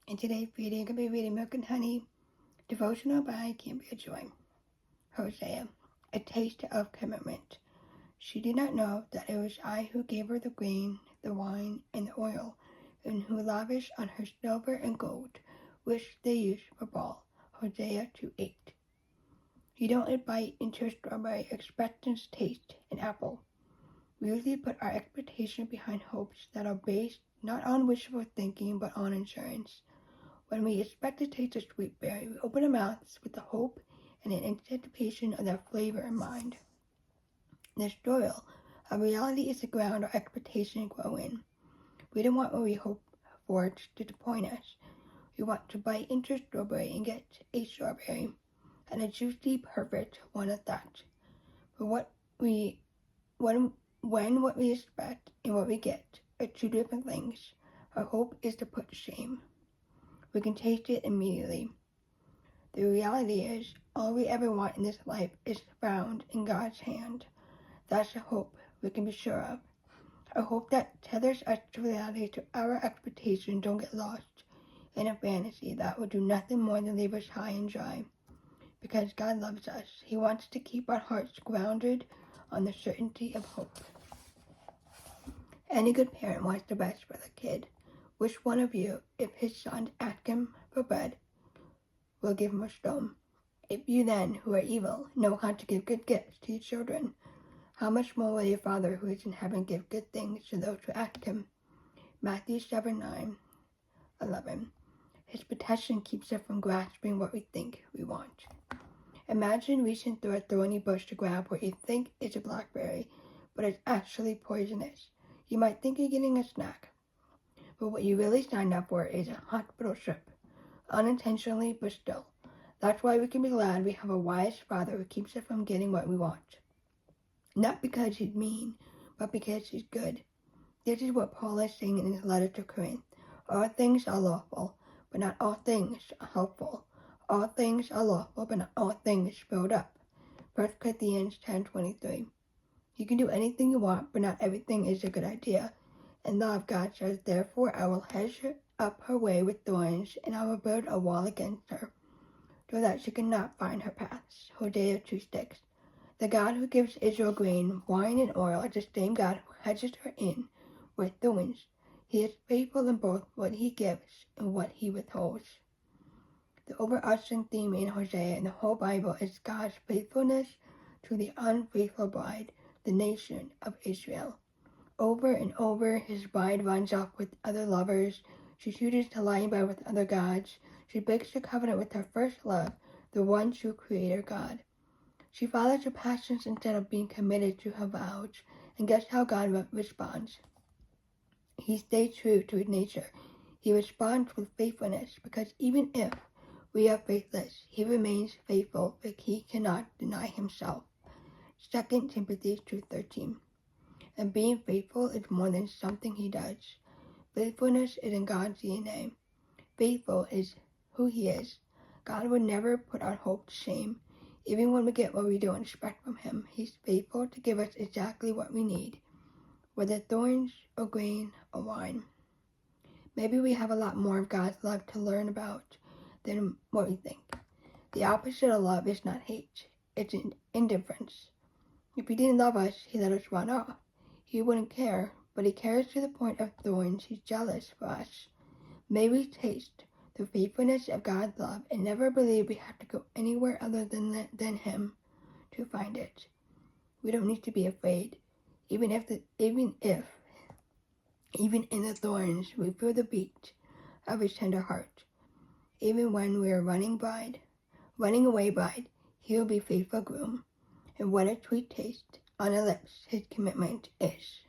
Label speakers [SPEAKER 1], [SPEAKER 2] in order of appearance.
[SPEAKER 1] And today's reading I'm going to be reading Milk and Honey, Devotional by Cambria Joy. Hosea, a taste of commitment. She did not know that it was I who gave her the grain, the wine, and the oil, and who lavished on her silver and gold, which they used for ball. Hosea 2:8. You don't bite into a strawberry expecting to taste an apple. We usually put our expectation behind hopes that are based not on wishful thinking but on insurance. When we expect to taste a sweet berry, we open our mouths with the hope and an anticipation of that flavor in mind. The soil of reality is the ground our expectations grow in. We don't want what we hope for to disappoint us. We want to bite into a strawberry and get a strawberry, and a juicy, perfect one at that. But when what we expect and what we get are two different things, our hope is to put to shame. We can taste it immediately. The reality is, all we ever want in this life is found in God's hand. That's a hope we can be sure of. A hope that tethers us to reality, to our expectations. Don't get lost in a fantasy that will do nothing more than leave us high and dry. Because God loves us, He wants to keep our hearts grounded on the certainty of hope. Any good parent wants the best for their kid. Which one of you, if his son asks him for bread, will give him a stone? If you then, who are evil, know how to give good gifts to your children, how much more will your Father who is in heaven give good things to those who ask him? Matthew 7:9-11. His protection keeps us from grasping what we think we want. Imagine reaching through a thorny bush to grab what you think is a blackberry, but it's actually poisonous. You might think you're getting a snack, but what you really signed up for is a hospital trip, unintentionally but still. That's why we can be glad we have a wise Father who keeps us from getting what we want. Not because He's mean, but because He's good. This is what Paul is saying in his letter to Corinth. All things are lawful, but not all things are helpful. All things are lawful, but not all things build up. 1 Corinthians 10:23. You can do anything you want, but not everything is a good idea. And the law of God says, therefore I will hedge up her way with thorns, and I will build a wall against her, so that she cannot find her paths. Hosea 2:6. The God who gives Israel grain, wine, and oil is the same God who hedges her in with thorns. He is faithful in both what He gives and what He withholds. The overarching theme in Hosea and the whole Bible is God's faithfulness to the unfaithful bride, the nation of Israel. Over and over, His bride runs off with other lovers. She chooses to lie in bed with other gods. She breaks the covenant with her first love, the one true Creator God. She follows her passions instead of being committed to her vows. And guess how God responds? He stays true to His nature. He responds with faithfulness, because even if we are faithless, He remains faithful, but He cannot deny Himself. 2 Timothy 2:13. And being faithful is more than something He does. Faithfulness is in God's DNA. Faithful is who He is. God would never put our hope to shame. Even when we get what we don't expect from Him, He's faithful to give us exactly what we need, whether thorns or grain or wine. Maybe we have a lot more of God's love to learn about than what we think. The opposite of love is not hate, it's indifference. If He didn't love us, He let us run off. He wouldn't care, but He cares to the point of thorns. He's jealous for us. May we taste the faithfulness of God's love and never believe we have to go anywhere other than Him to find it. We don't need to be afraid. Even in the thorns, we feel the beat of His tender heart. Even when we are running away bride, He will be faithful groom. And what a sweet taste on our lips His commitment is.